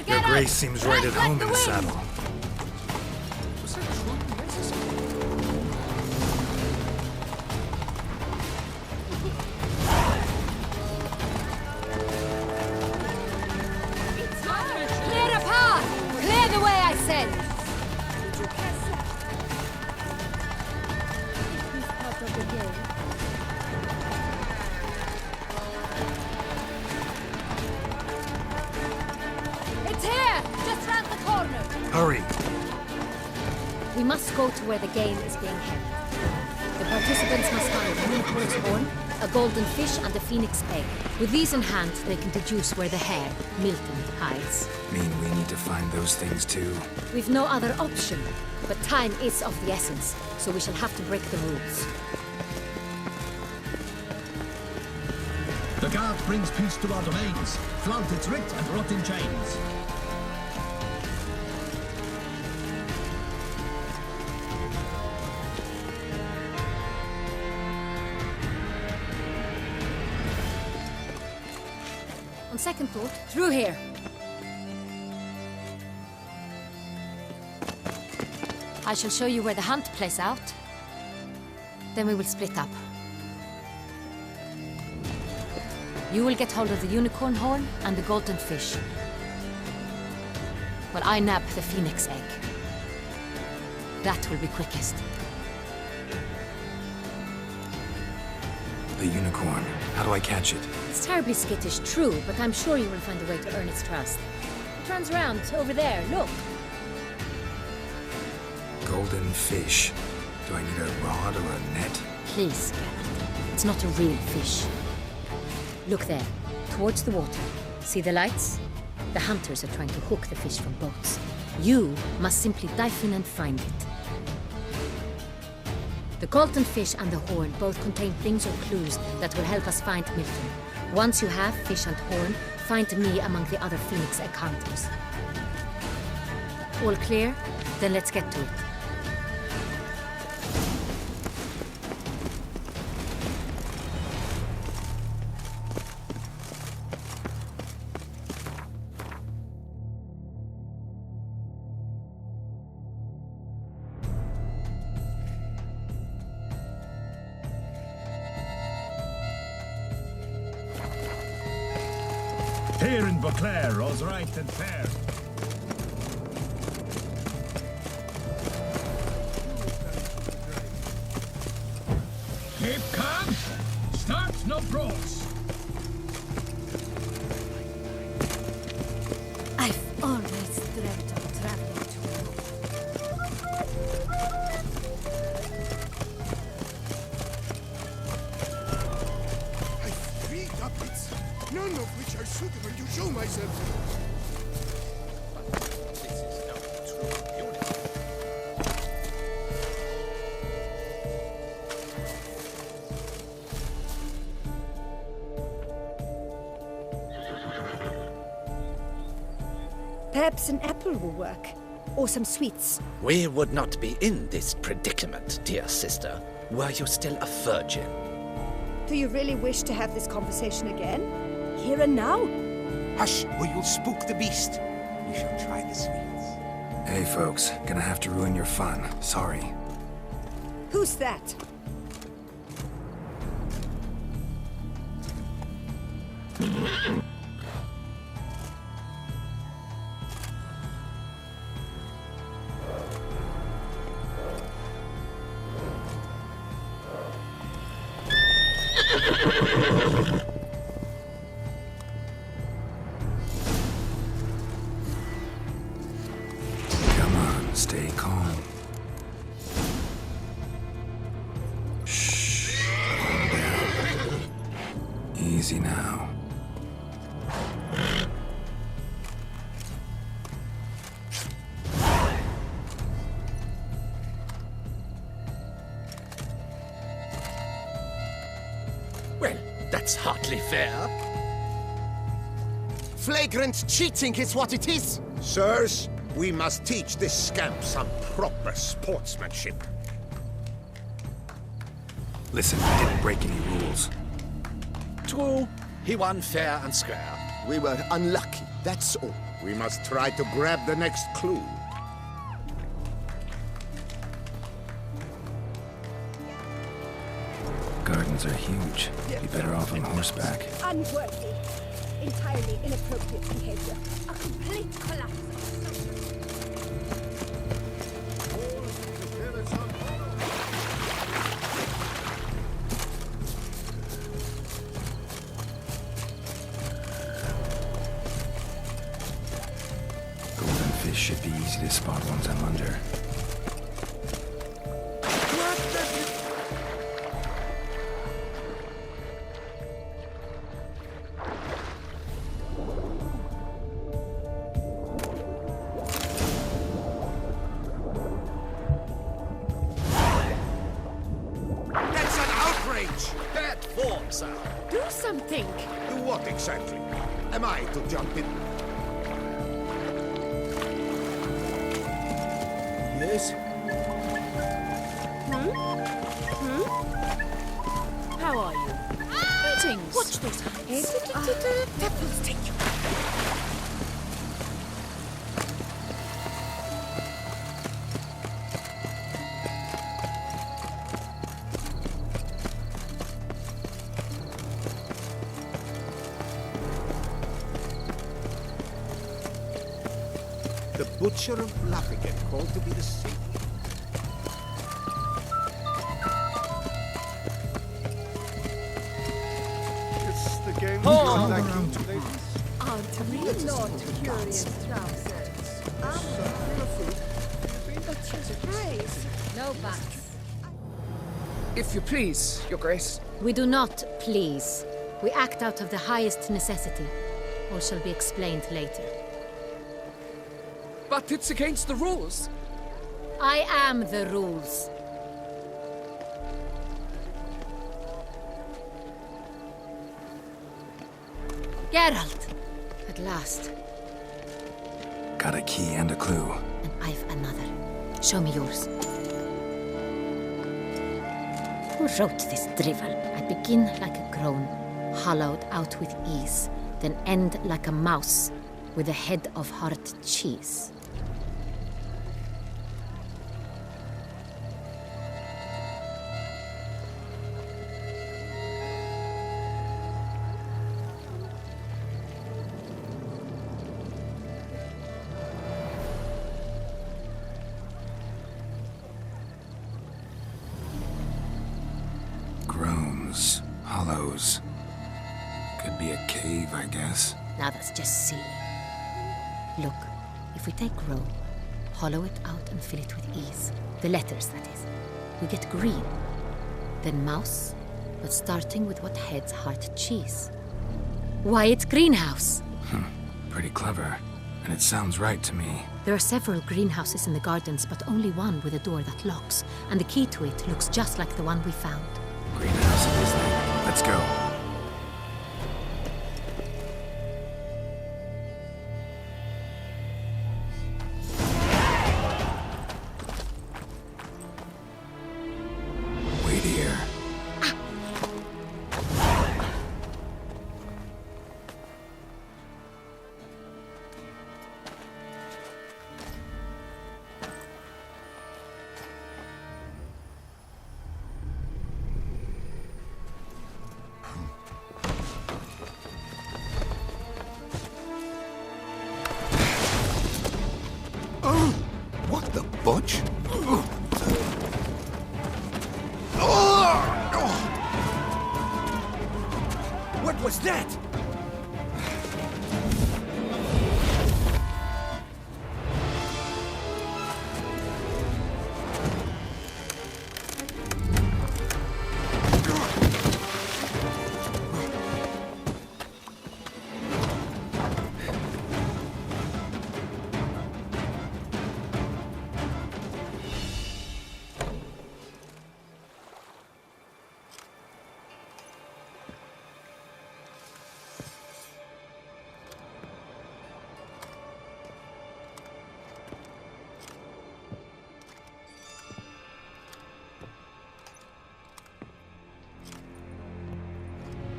Your Grace seems right at home in the saddle. Clear a path! Clear the way, I said! It's here! Just round the corner! Hurry! We must go to where the game is being held. The participants must find a unicorn's horn, a golden fish, and a phoenix egg. With these in hand, they can deduce where the hare, Milton, hides. Mean we need to find those things too? We've no other option, but time is of the essence, so we shall have to break the rules. The guard brings peace to our domains. Flaunt its writ and rot in chains. On second thought, Through here! I shall show you where the hunt plays out. Then we will split up. You will get hold of the unicorn horn and the golden fish, while I nab the phoenix egg. That will be quickest. The unicorn. How do I catch it? It's terribly skittish, true, but I'm sure you will find a way to earn its trust. It runs around over there, look. Golden fish. Do I need a rod or a net? Please, Geralt. It's not a real fish. Look there, towards the water. See the lights? The hunters are trying to hook the fish from boats. You must simply dive in and find it. The golden fish and the horn both contain things or clues that will help us find Milton. Once you have fish and horn, find me among the other phoenix egg hunters. All clear? Then let's get to it. Here in Beauclair, all's right and fair. Keep calm. Start no pros. I've always dreamt of traveling to I have 3 doublets, none of which are suitable to show myself. This is not true beauty. Perhaps an apple will work. Or some sweets. We would not be in this predicament, dear sister, were you still a virgin. Do you really wish to have this conversation again? Here and now? Hush, or you'll spook the beast. You shall try the sweets. Hey folks, gonna have to ruin your fun. Sorry. Who's that? Come on, stay calm. Shh. Calm down. Easy now. Well, that's hardly fair. Flagrant cheating is what it is! Sirs, we must teach this scamp some proper sportsmanship. Listen, I didn't break any rules. True, he won fair and square. We were unlucky, that's all. We must try to grab the next clue. Gardens are huge. Be better off on horseback. Unworthy. Entirely inappropriate behavior. A complete collapse. Golden fish should be easy to spot once I'm under. That's an outrage! Bad form, sir. Do something! Do what exactly? Am I to jump in? Yes? How are you? Greetings! Watch those eyes. Devils take you. The Butcher of Lappingen called to be the savior. It's the game Oh. Aren't we not curious trousers? Praise. No buts. If you please, Your Grace. We do not please. We act out of the highest necessity. All shall be explained later. But it's against the rules. I am the rules. Geralt! At last. Got a key and a clue. And I've another. Show me yours. Who wrote this drivel? I begin like a crone, hollowed out with ease, then end like a mouse, with a head of hard cheese. Groans. Hollows. Could be a cave, I guess. Now that's just silly. Look, if we take row, hollow it out and fill it with ease. The letters, that is. We get green. Then mouse, but starting with what heads heart cheese. Why, it's greenhouse! Pretty clever. And it sounds right to me. There are several greenhouses in the gardens, but only one with a door that locks. And the key to it looks just like the one we found. Greenhouse it is then. Let's go. Wait here. What the butch? What was that?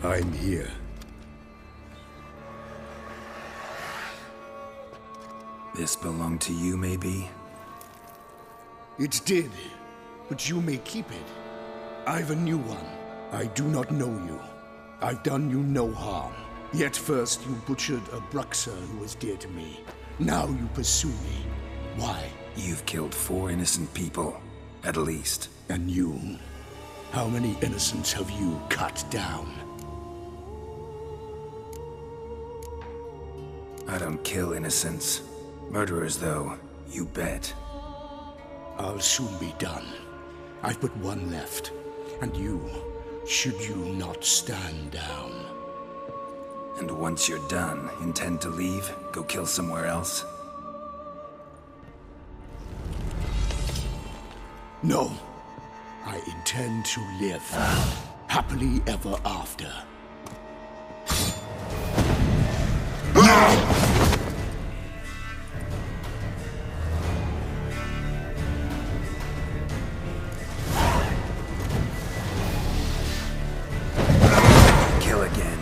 I'm here. This belonged to you, maybe? It did, but you may keep it. I've a new one. I do not know you. I've done you no harm. Yet first you butchered a Bruxer who was dear to me. Now you pursue me. Why? You've killed 4 innocent people, at least. And you? How many innocents have you cut down? I don't kill innocents. Murderers, though, you bet. I'll soon be done. I've but one left. And you, should you not stand down. And once you're done, intend to leave? Go kill somewhere else? No. I intend to live. Happily ever after. Kill again.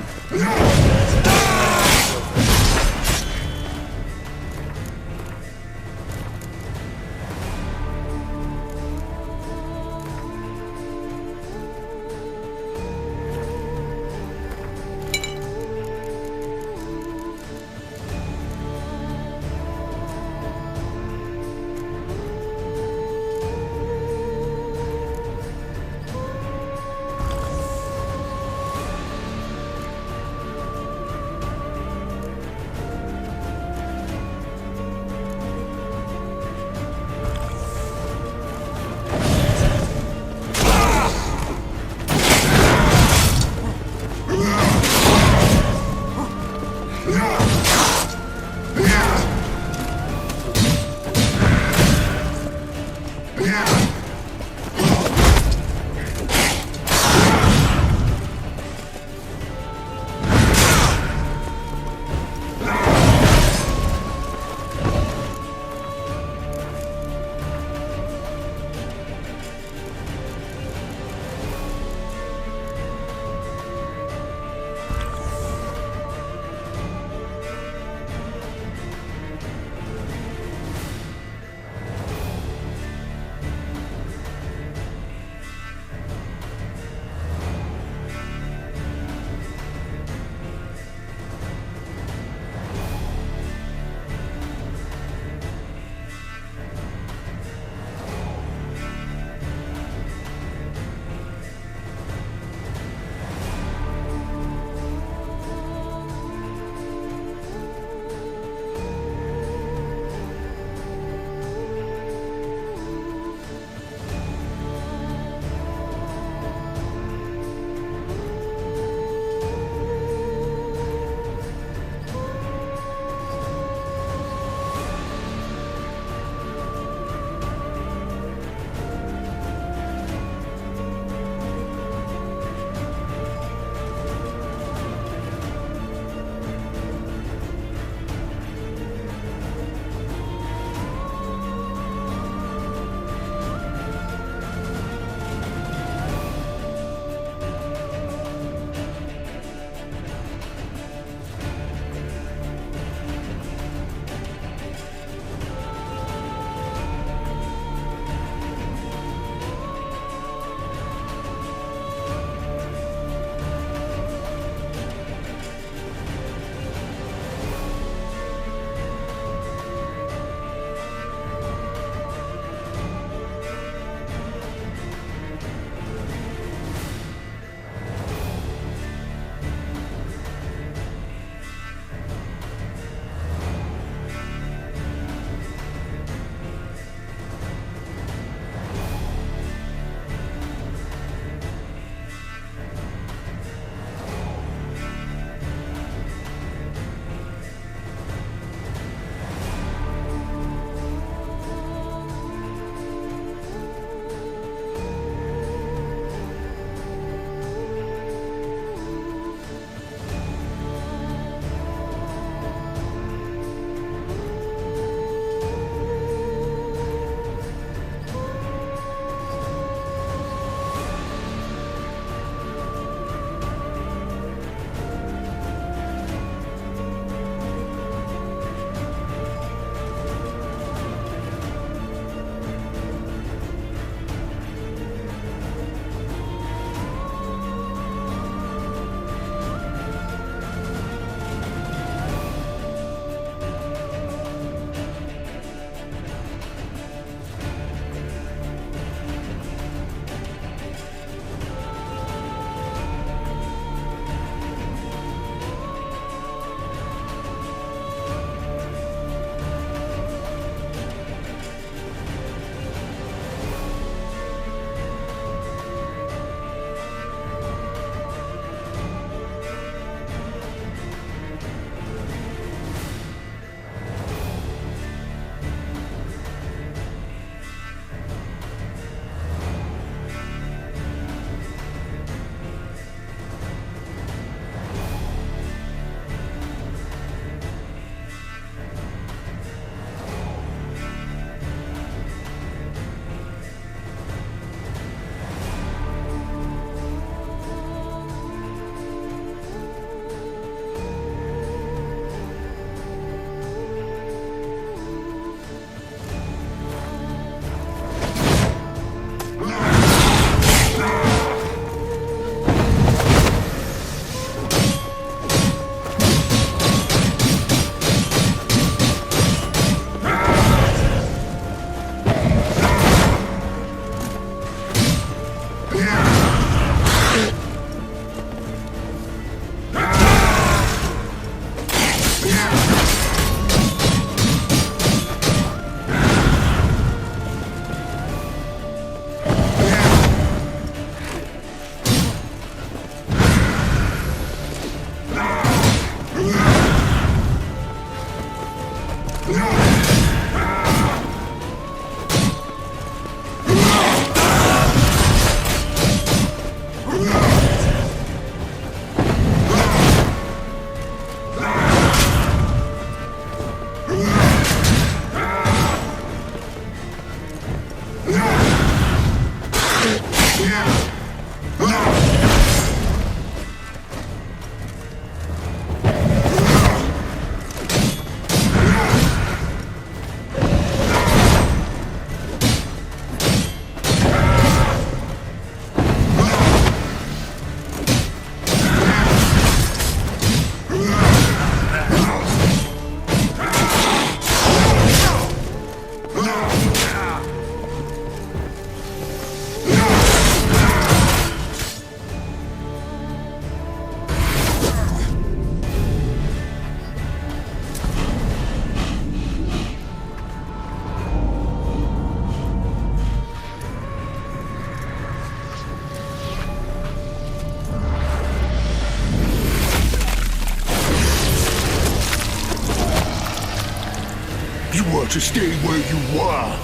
were to stay where you were.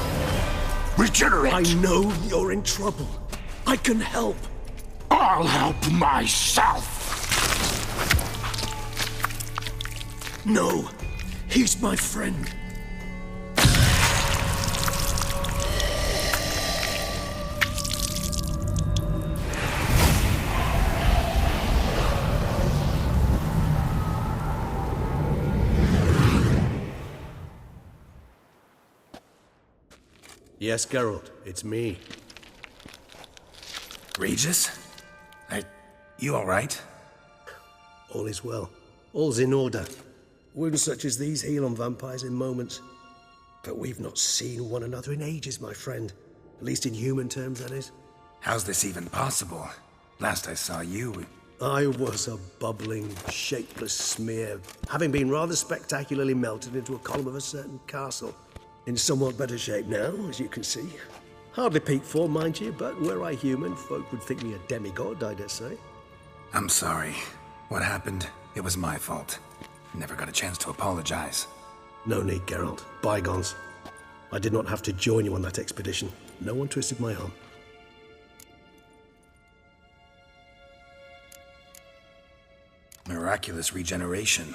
Regenerate! I know you're in trouble. I can help. I'll help myself! No, he's my friend. Yes, Geralt, it's me. Regis? You alright? All is well. All's in order. Wounds such as these heal on vampires in moments. But we've not seen one another in ages, my friend. At least in human terms, that is. How's this even possible? Last I saw you... I was a bubbling, shapeless smear, having been rather spectacularly melted into a column of a certain castle. In somewhat better shape now, as you can see. Hardly peak form, mind you, but were I human, folk would think me a demigod, I dare say. I'm sorry. What happened, it was my fault. Never got a chance to apologize. No need, Geralt. Bygones. I did not have to join you on that expedition. No one twisted my arm. Miraculous regeneration.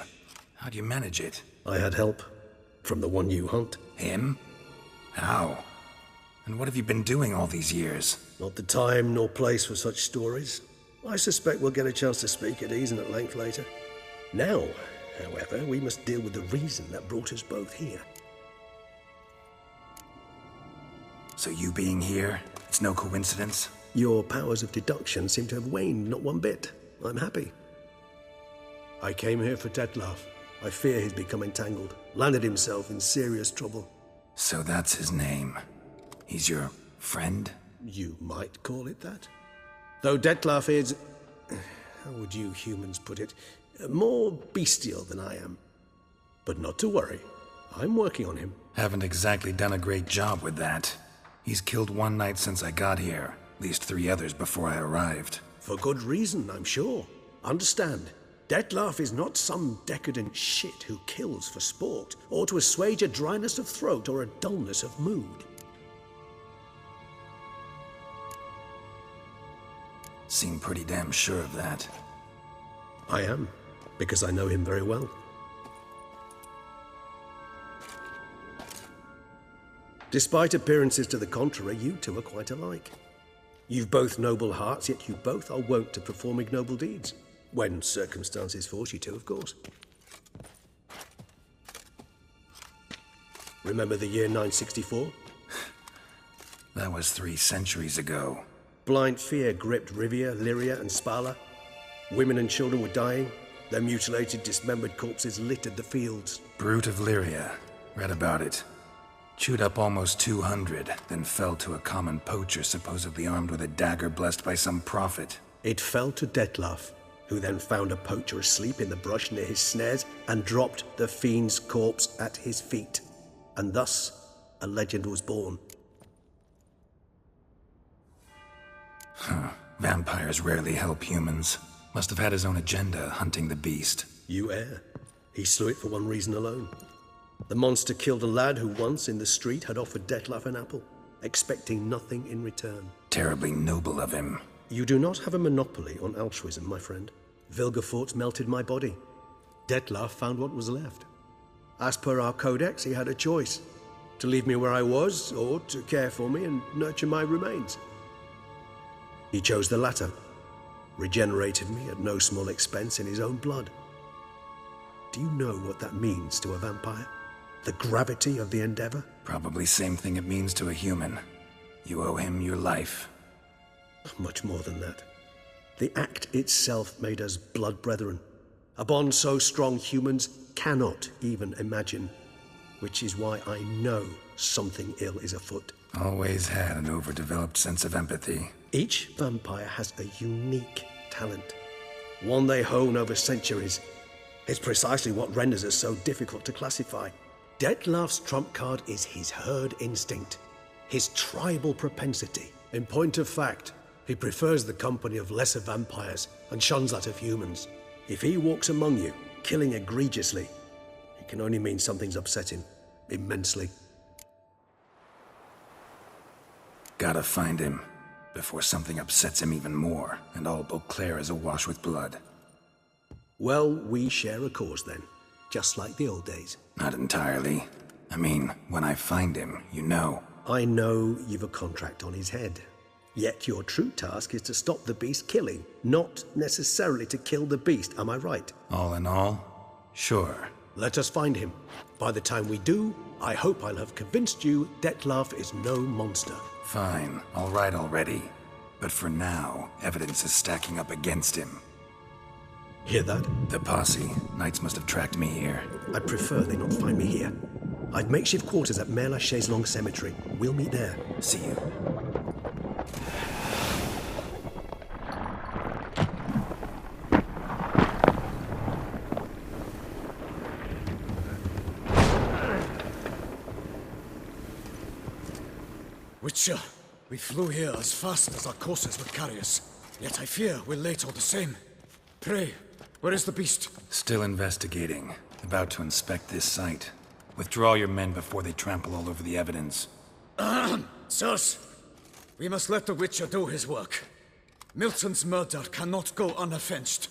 How'd you manage it? I had help. From the one you hunt. Him? How? And what have you been doing all these years? Not the time nor place for such stories. I suspect we'll get a chance to speak at ease and at length later. Now, however, we must deal with the reason that brought us both here. So you being here, it's no coincidence? Your powers of deduction seem to have waned not one bit. I'm happy. I came here for Dettlaff. I fear he's become entangled, landed himself in serious trouble. So that's his name. He's your friend? You might call it that. Though Dettlaff is... how would you humans put it? More bestial than I am. But not to worry. I'm working on him. Haven't exactly done a great job with that. He's killed one knight since I got here. At least 3 others before I arrived. For good reason, I'm sure. Understand. Dettlaff is not some decadent shit who kills for sport, or to assuage a dryness of throat or a dullness of mood. Seem pretty damn sure of that. I am, because I know him very well. Despite appearances to the contrary, you two are quite alike. You've both noble hearts, yet you both are wont to perform ignoble deeds. When circumstances force you to, of course. Remember the year 964? That was 3 centuries ago. Blind fear gripped Rivia, Lyria, and Spala. Women and children were dying. Their mutilated, dismembered corpses littered the fields. Brute of Lyria. Read about it. Chewed up almost 200, then fell to a common poacher supposedly armed with a dagger blessed by some prophet. It fell to Dettlaff, who then found a poacher asleep in the brush near his snares and dropped the fiend's corpse at his feet. And thus, a legend was born. Huh. Vampires rarely help humans. Must have had his own agenda, hunting the beast. You err. He slew it for one reason alone. The monster killed a lad who once, in the street, had offered Dettlaff an apple, expecting nothing in return. Terribly noble of him. You do not have a monopoly on altruism, my friend. Vilgefortz melted my body. Dettlaff found what was left. As per our codex, he had a choice. To leave me where I was, or to care for me and nurture my remains. He chose the latter. Regenerated me at no small expense in his own blood. Do you know what that means to a vampire? The gravity of the endeavor? Probably same thing it means to a human. You owe him your life. Much more than that. The act itself made us blood brethren. A bond so strong humans cannot even imagine. Which is why I know something ill is afoot. Always had an overdeveloped sense of empathy. Each vampire has a unique talent. One they hone over centuries. It's precisely what renders us so difficult to classify. Dettlaff's trump card is his herd instinct. His tribal propensity. In point of fact, he prefers the company of lesser vampires and shuns that of humans. If he walks among you, killing egregiously, it can only mean something's upset him. Immensely. Gotta find him, before something upsets him even more, and all Beauclair is awash with blood. Well, we share a cause then. Just like the old days. Not entirely. I mean, when I find him, you know. I know you've a contract on his head. Yet your true task is to stop the beast killing, not necessarily to kill the beast, am I right? All in all, sure. Let us find him. By the time we do, I hope I'll have convinced you Dettlaff is no monster. Fine, all right already. But for now, evidence is stacking up against him. Hear that? The posse. Knights must have tracked me here. I'd prefer they not find me here. I've makeshift quarters at Mère Lachaise Long Cemetery. We'll meet there. See you. Witcher, we flew here as fast as our courses would carry us. Yet I fear we're late all the same. Pray, where is the beast? Still investigating. About to inspect this site. Withdraw your men before they trample all over the evidence. Sirs, we must let the Witcher do his work. Milton's murder cannot go unavenged.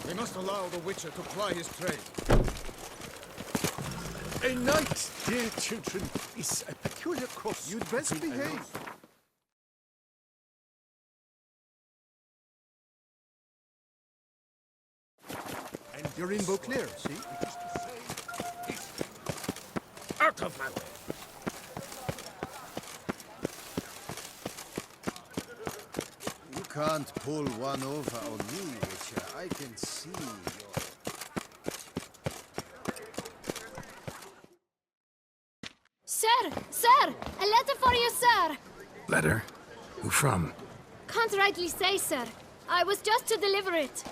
We must allow the Witcher to ply his trade. A knight, dear children, is a peculiar cross. You'd best behave. And you're in Beauclair, see? Out of my way! You can't pull one over on me, Witcher. I can see your... Sir! A letter for you, sir! Letter? Who from? Can't rightly say, sir. I was just to deliver it.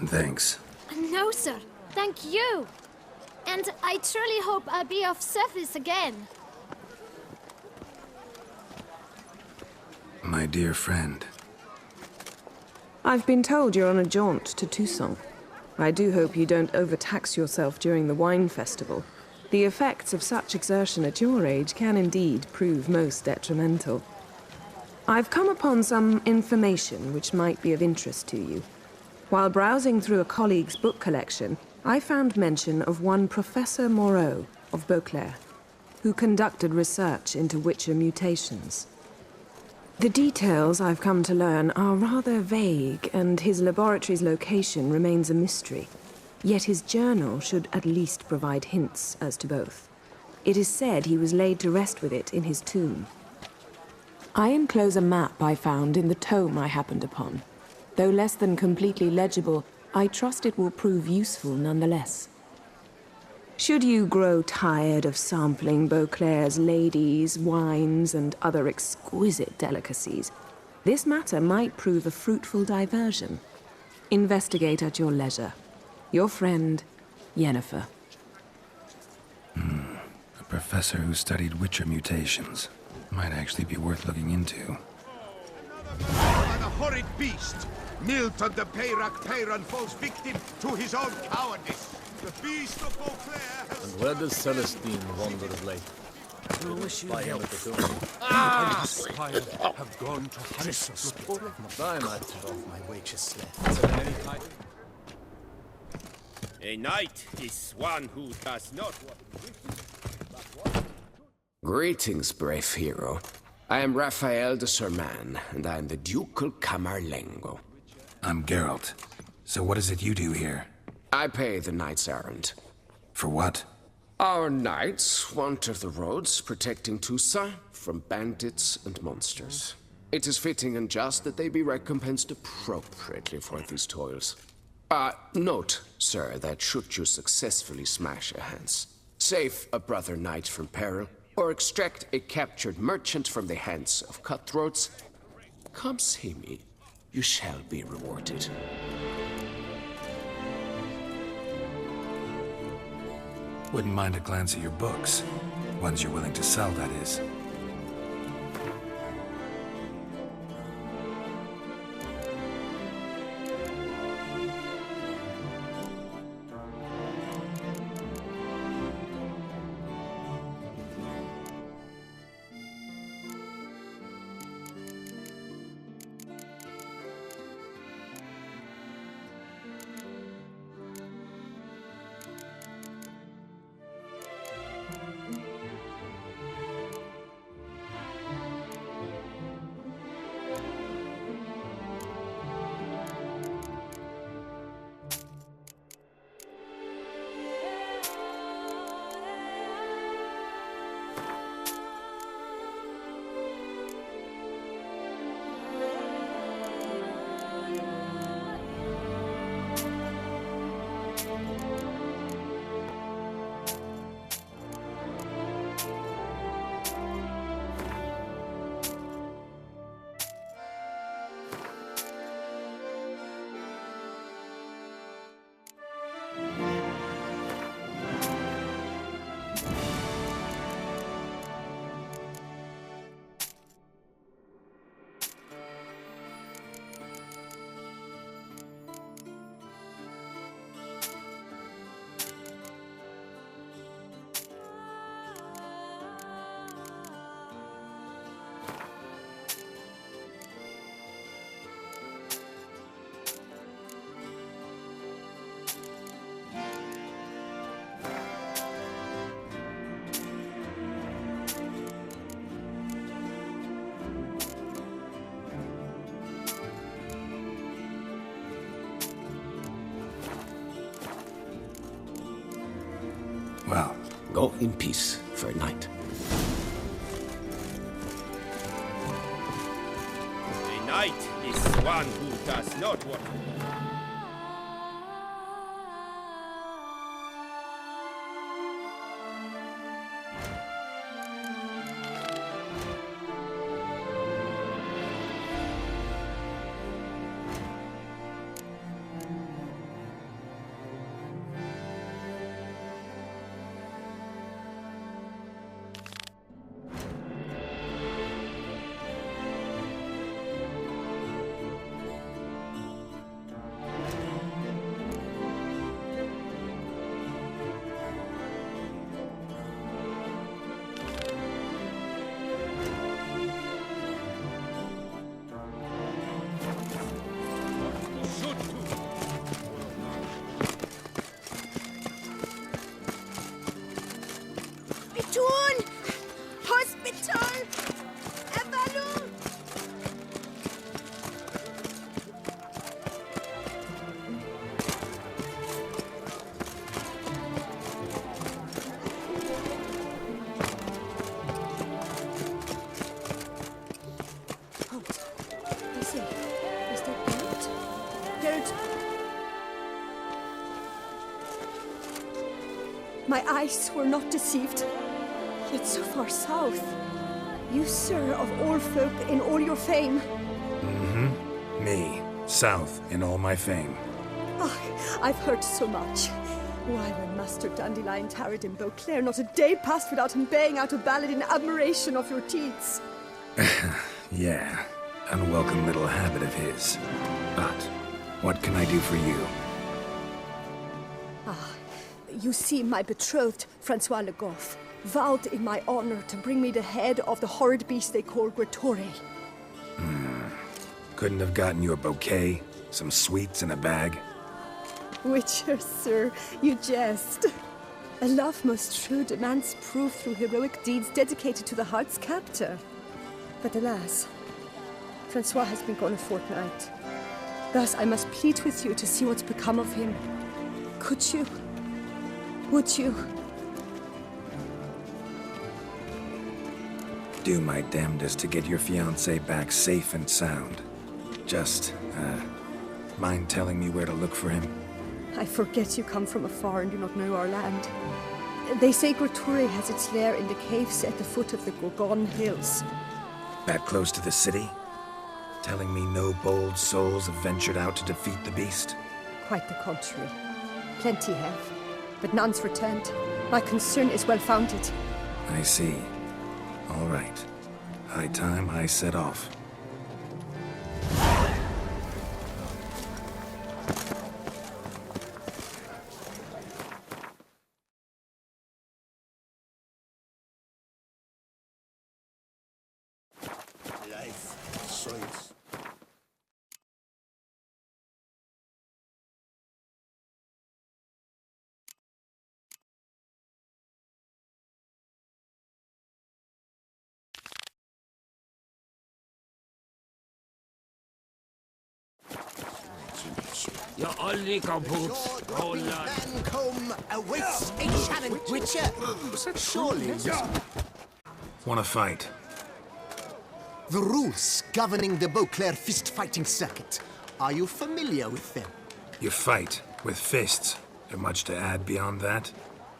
Thanks. No, sir. Thank you. And I truly hope I'll be of service again. My dear friend. I've been told you're on a jaunt to Toussaint. I do hope you don't overtax yourself during the wine festival. The effects of such exertion at your age can indeed prove most detrimental. I've come upon some information which might be of interest to you. While browsing through a colleague's book collection, I found mention of one Professor Moreau of Beauclair, who conducted research into Witcher mutations. The details I've come to learn are rather vague, and his laboratory's location remains a mystery. Yet his journal should at least provide hints as to both. It is said he was laid to rest with it in his tomb. I enclose a map I found in the tome I happened upon. Though less than completely legible, I trust it will prove useful nonetheless. Should you grow tired of sampling Beauclair's ladies, wines, and other exquisite delicacies, this matter might prove a fruitful diversion. Investigate at your leisure. Your friend, Yennefer. A professor who studied Witcher mutations. Might actually be worth looking into. By the horrid beast! Milton the Peyrac Peyran falls victim to his own cowardice. The beast of Beauclair has... And where does Celestine wander of late? I wish you help. Ah! Inspired have gone to Harris's. I'm off my wages left. A knight is one who does not what... Greetings, brave hero. I am Raphael de Serman, and I am the Ducal Camarlengo. I'm Geralt. So what is it you do here? I pay the knight's errand. For what? Our knights wander the roads, protecting Toussaint from bandits and monsters. It is fitting and just that they be recompensed appropriately for these toils. Note, sir, that should you successfully smash a Hans, save a brother knight from peril, or extract a captured merchant from the hands of cutthroats, come see me. You shall be rewarded. Wouldn't mind a glance at your books. Ones you're willing to sell, that is. Well, go in peace for a night. A knight is one who does not what... My eyes were not deceived. Yet so far south. You, sir, of all folk in all your fame. Mm-hmm. Me, south in all my fame. Oh, I've heard so much. Why, when Master Dandelion tarried in Beauclair, not a day passed without him baying out a ballad in admiration of your deeds. Yeah, unwelcome little habit of his. But what can I do for you? You see, my betrothed, Francois Le Goff, vowed in my honor to bring me the head of the horrid beast they call Gretore. Couldn't have gotten you a bouquet, some sweets in a bag? Witcher, sir, you jest. A love most true demands proof through heroic deeds dedicated to the heart's captor. But alas, Francois has been gone a fortnight. Thus I must plead with you to see what's become of him. Could you? Would you? Do my damnedest to get your fiancé back safe and sound. Just, mind telling me where to look for him? I forget you come from afar and do not know our land. They say Gretore has its lair in the caves at the foot of the Gorgon Hills. That close to the city? Telling me no bold souls have ventured out to defeat the beast? Quite the contrary. Plenty have, but none's returned. My concern is well-founded. I see. All right. High time I set off. You're only kaput. Mancomb awaits a challenge, Witcher. Surely. Wanna fight? The rules governing the Beauclair fist-fighting circuit. Are you familiar with them? You fight with fists. There much to add beyond that?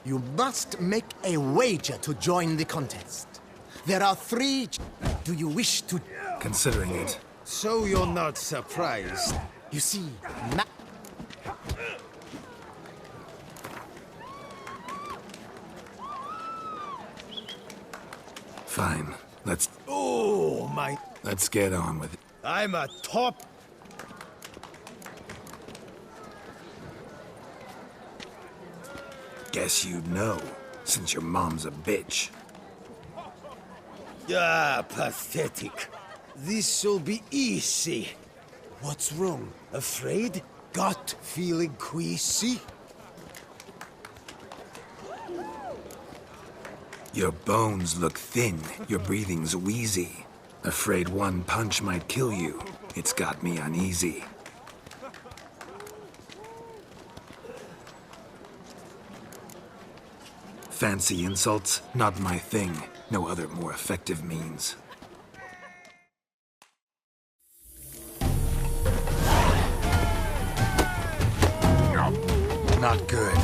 You must make a wager to join the contest. There are 3... Do you wish to... Considering it. So you're not surprised. You see, Fine. Let's... Oh, my... Let's get on with it. I'm a top... Guess you'd know, since your mom's a bitch. Ah, pathetic. This'll be easy. What's wrong? Afraid? Gut feeling queasy? Your bones look thin, your breathing's wheezy. Afraid one punch might kill you. It's got me uneasy. Fancy insults? Not my thing. No other more effective means. Not good.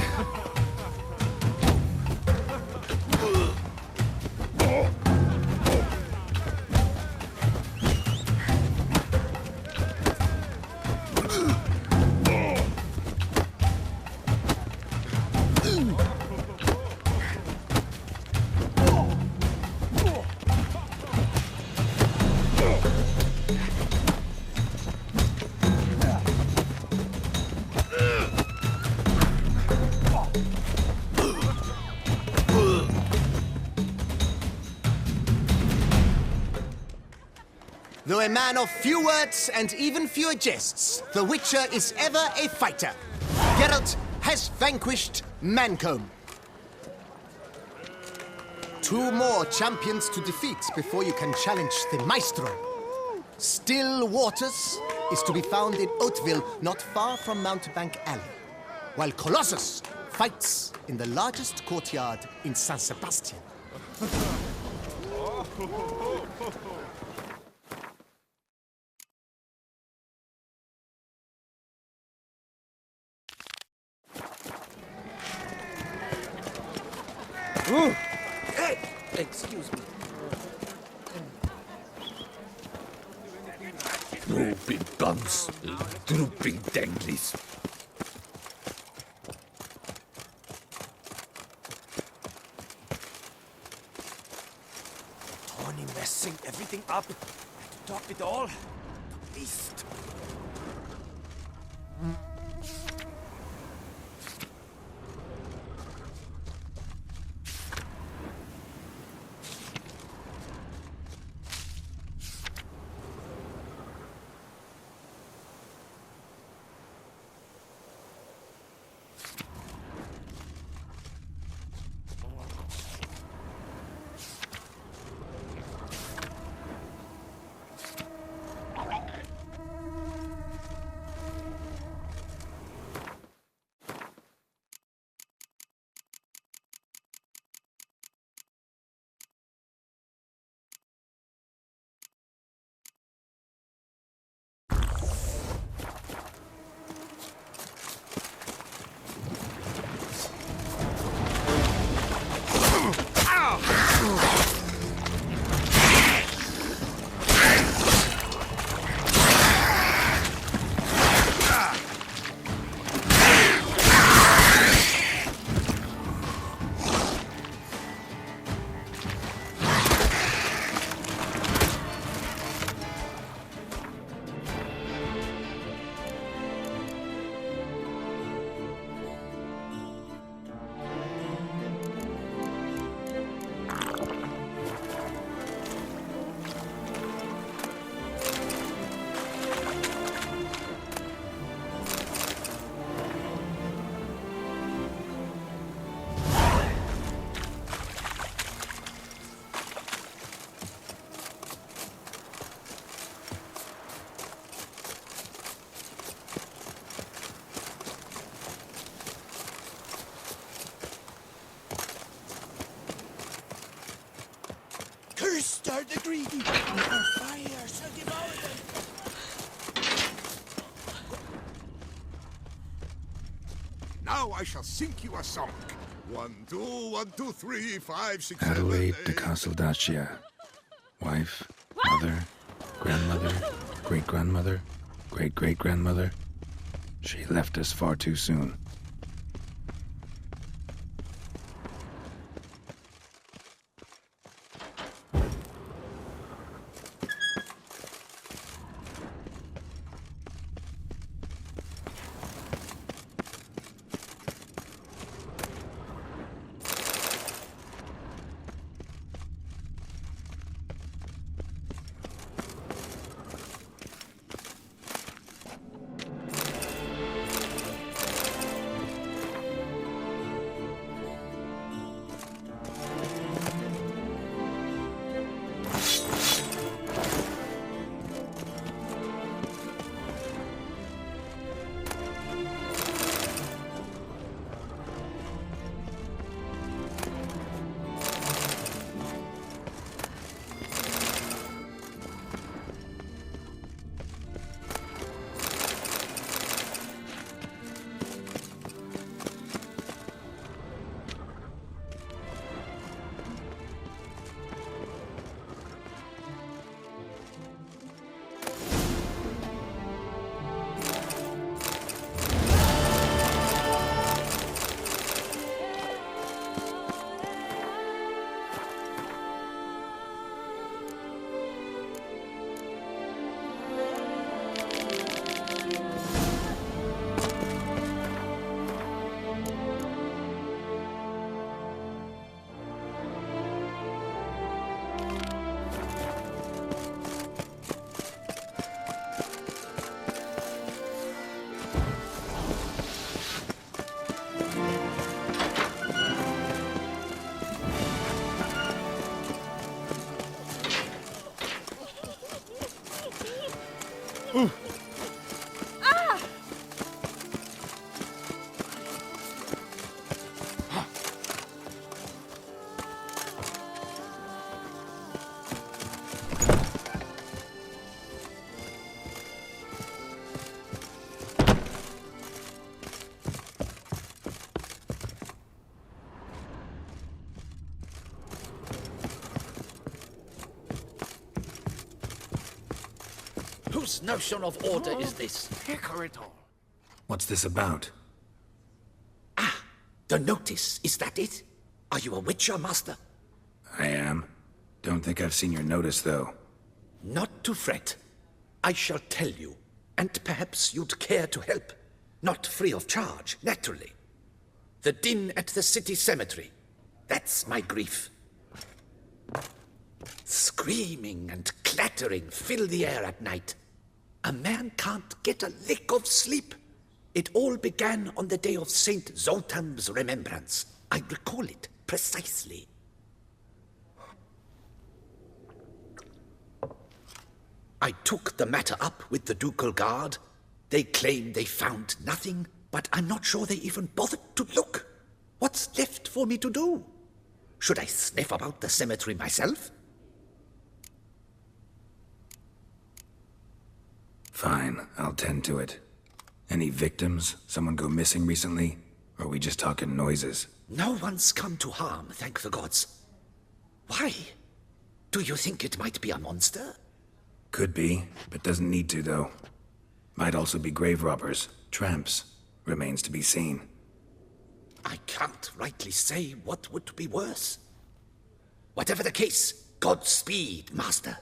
Though a man of few words and even fewer jests, the Witcher is ever a fighter. Geralt has vanquished Mancomb. 2 more champions to defeat before you can challenge the Maestro. Still Waters is to be found in Oatville, not far from Mountebank Alley, while Colossus fights in the largest courtyard in San Sebastian. Hey, excuse me. Drooping bugs, drooping danglies. Tony messing everything up. To top it all, beast. Cursed are the greedy, for fire shall devour them. Now I shall sink you a song. 1, 2, 1, 2, 3, 5, 6, 7, Adelaide 8. de Casteldacia. Wife, mother, grandmother, great-grandmother, great-great-grandmother. She left us far too soon. Whose notion of order is this? What's this about? The notice, is that it? Are you a Witcher, Master? I am. Don't think I've seen your notice, though. Not to fret. I shall tell you, and perhaps you'd care to help. Not free of charge, naturally. The din at the city cemetery. That's my grief. Screaming and clattering fill the air at night. A man can't get a lick of sleep. It all began on the day of Saint Zoltan's remembrance. I recall it precisely. I took the matter up with the Ducal Guard. They claim they found nothing, but I'm not sure they even bothered to look. What's left for me to do? Should I sniff about the cemetery myself? Fine, I'll tend to it. Any victims? Someone go missing recently? Or are we just talking noises? No one's come to harm, thank the gods. Why? Do you think it might be a monster? Could be, but doesn't need to, though. Might also be grave robbers, tramps. Remains to be seen. I can't rightly say what would be worse. Whatever the case, Godspeed, Master.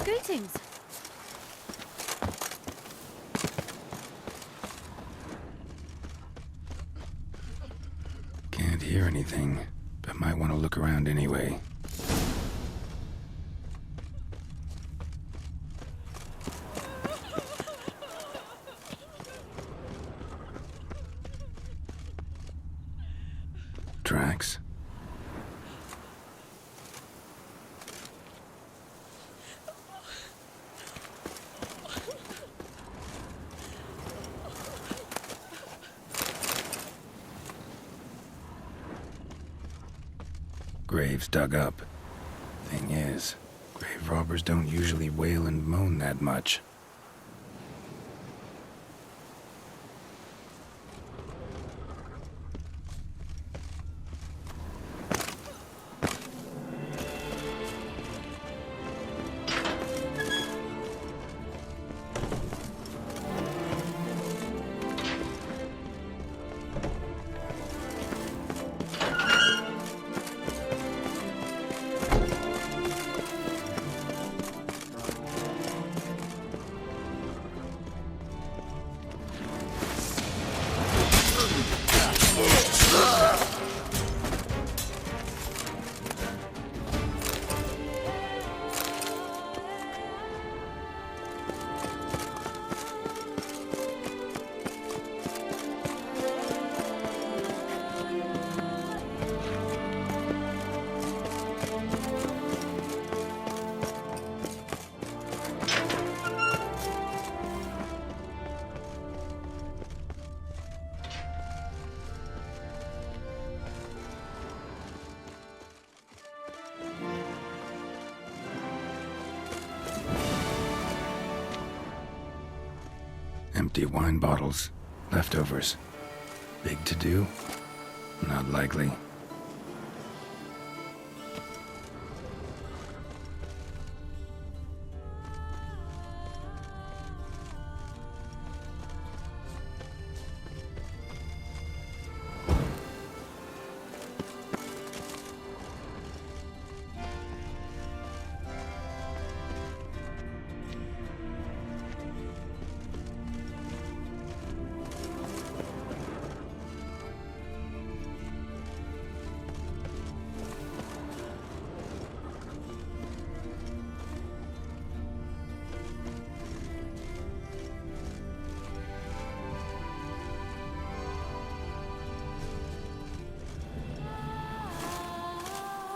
Greetings. Can't hear anything, but might want to look around anyway. Tracks? Graves dug up. Thing is, grave robbers don't usually wail and moan that much. Empty wine bottles. Leftovers. Big to do? Not likely.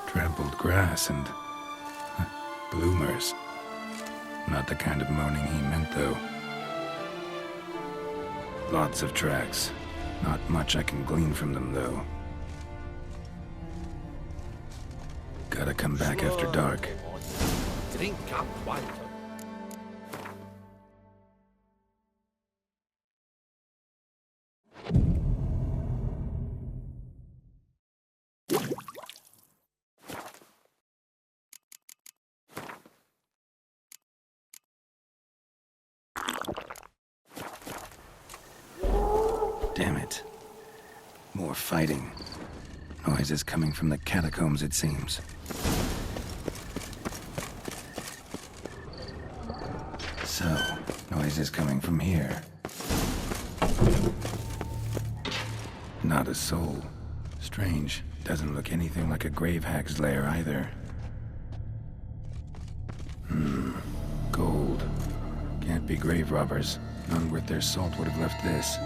Trampled grass and bloomers. Not the kind of moaning he meant, though. Lots of tracks. Not much I can glean from them, though. come back after dark. Drink up, water. Damn it. More fighting. Noises coming from the catacombs, it seems. So, noises coming from here. Not a soul. Strange. Doesn't look anything like a grave hag's lair either. Gold. Can't be grave robbers. None worth their salt would have left this.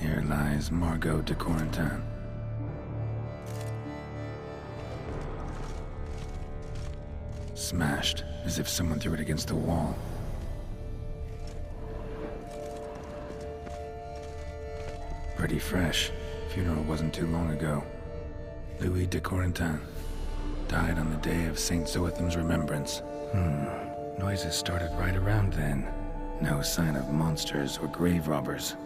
Here lies Margot de Corentin. Smashed, as if someone threw it against the wall. Pretty fresh. Funeral wasn't too long ago. Louis de Corentin. Died on the day of St. Zoetham's remembrance. Noises started right around then. No sign of monsters or grave robbers.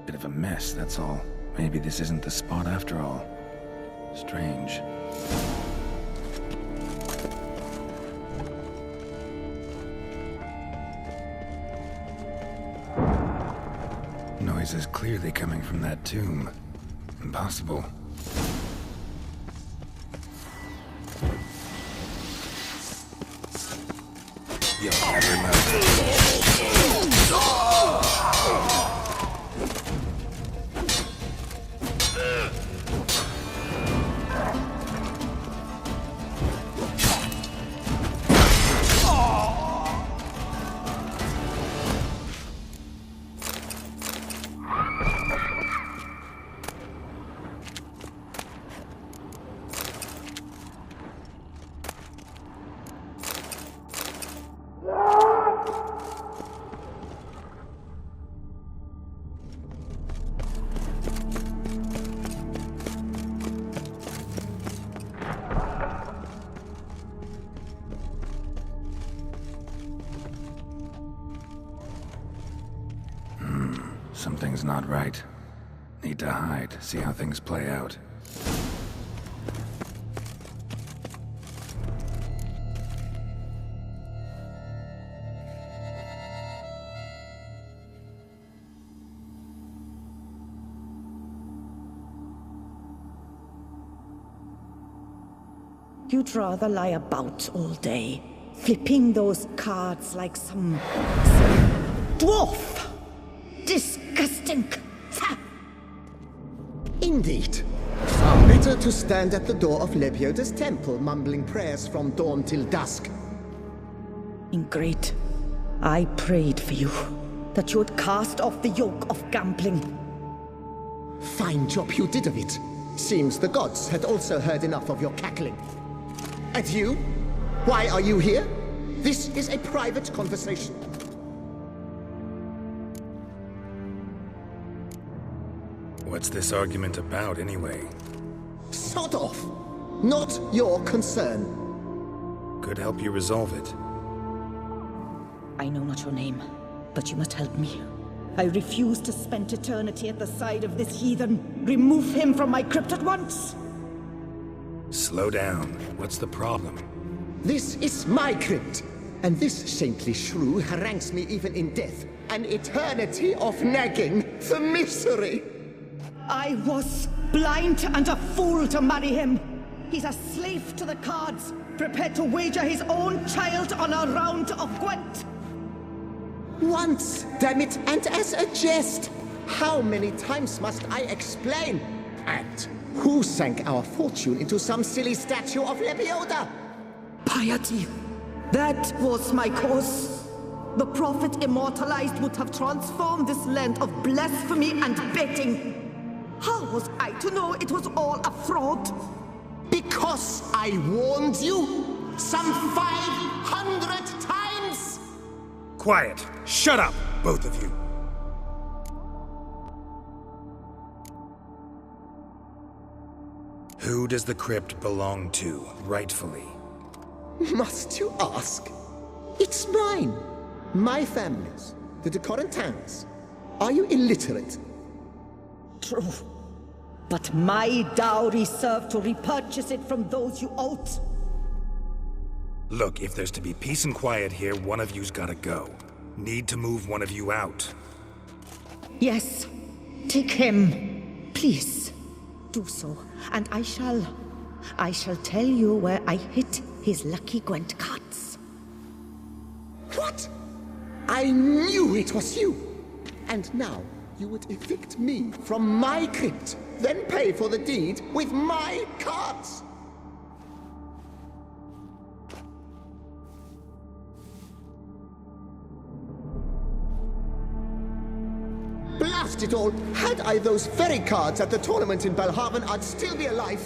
Bit of a mess, that's all. Maybe this isn't the spot after all. Strange. Noises clearly coming from that tomb. Impossible. You'll never know. Something's not right. Need to hide, see how things play out. You'd rather lie about all day, flipping those cards like some dwarf. Disgusting. Indeed. Far better to stand at the door of Lebioda's temple, mumbling prayers from dawn till dusk. Ingrate, I prayed for you, that you would cast off the yoke of gambling. Fine job you did of it. Seems the gods had also heard enough of your cackling. And you? Why are you here? This is a private conversation. What's this argument about, anyway? Sod off! Not your concern. Could help you resolve it. I know not your name, but you must help me. I refuse to spend eternity at the side of this heathen. Remove him from my crypt at once! Slow down. What's the problem? This is my crypt, and this saintly shrew harangues me even in death. An eternity of nagging, the misery! I was blind and a fool to marry him. He's a slave to the cards, prepared to wager his own child on a round of Gwent. Once, damn it, and as a jest. How many times must I explain? And who sank our fortune into some silly statue of Lebioda? Piety. That was my cause. The prophet immortalized would have transformed this land of blasphemy and betting. How was I to know it was all a fraud? Because I warned you some 500 times! Quiet! Shut up, both of you! Who does the crypt belong to, rightfully? Must you ask? It's mine. My family's. The de Corentins. Are you illiterate? True. But my dowry served to repurchase it from those you owed. Look, if there's to be peace and quiet here, one of you's gotta go. Need to move one of you out. Yes. Take him. Please. Do so. And I shall tell you where I hid his lucky Gwent cards. What? I knew it was you! And now you would evict me from my crypt, then pay for the deed with my cards! Blast it all! Had I those very cards at the tournament in Belhaven, I'd still be alive.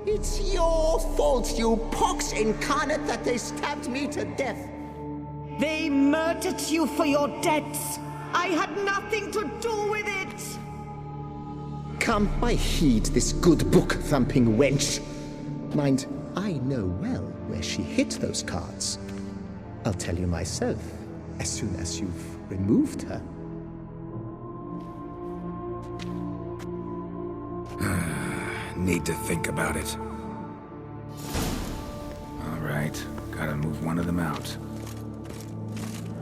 It's your fault, you pox incarnate, that they stabbed me to death. They murdered you for your debts. I had nothing to do with it. Come, I heed this good book-thumping wench. Mind, I know well where she hid those cards. I'll tell you myself, as soon as you've removed her. Need to think about it. All right, gotta move one of them out.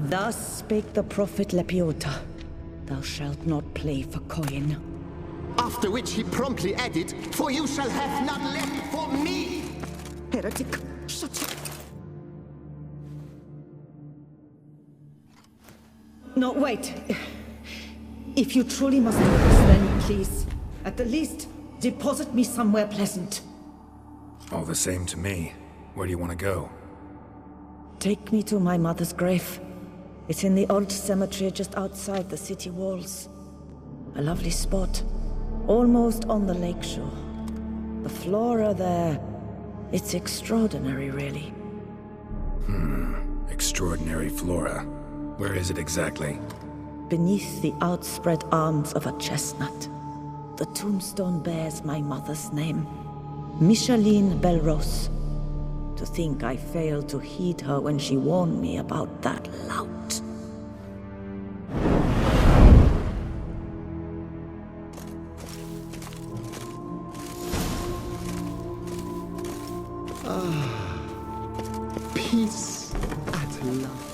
Thus spake the prophet Lepiota. Thou shalt not play for coin. After which he promptly added, "For you shall have none left for me!" Heretic, shut up. No, wait. If you truly must do this, then please, at the least, deposit me somewhere pleasant. All the same to me. Where do you want to go? Take me to my mother's grave. It's in the old cemetery just outside the city walls. A lovely spot, almost on the lakeshore. The flora there, it's extraordinary, really. Extraordinary flora. Where is it exactly? Beneath the outspread arms of a chestnut. The tombstone bears my mother's name, Micheline Belrose. To think I failed to heed her when she warned me about that lout. Peace at last.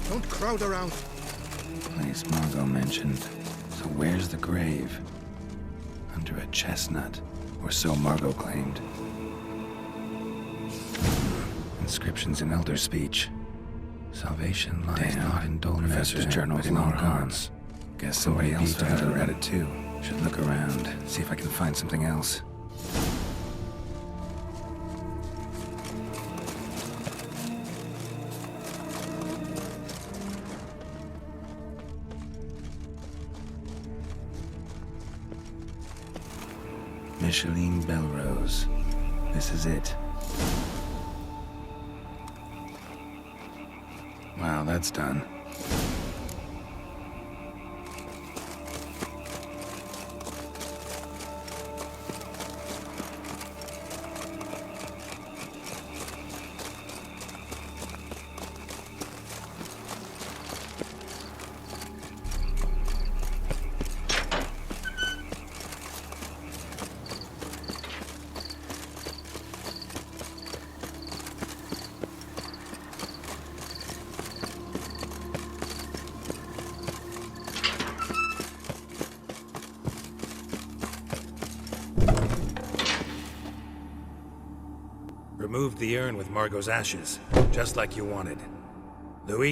Don't crowd around. Place Margot mentioned. So where's the grave? Under a chestnut, or so Margot claimed. Inscriptions in Elder speech. Salvation lies not in dull Professor's journals long gone. Guess somebody else had to read it too. Should look around, see if I can find something else. Micheline Belrose. This is it. Wow, that's done. Removed the urn with Margot's ashes, just like you wanted. Louis?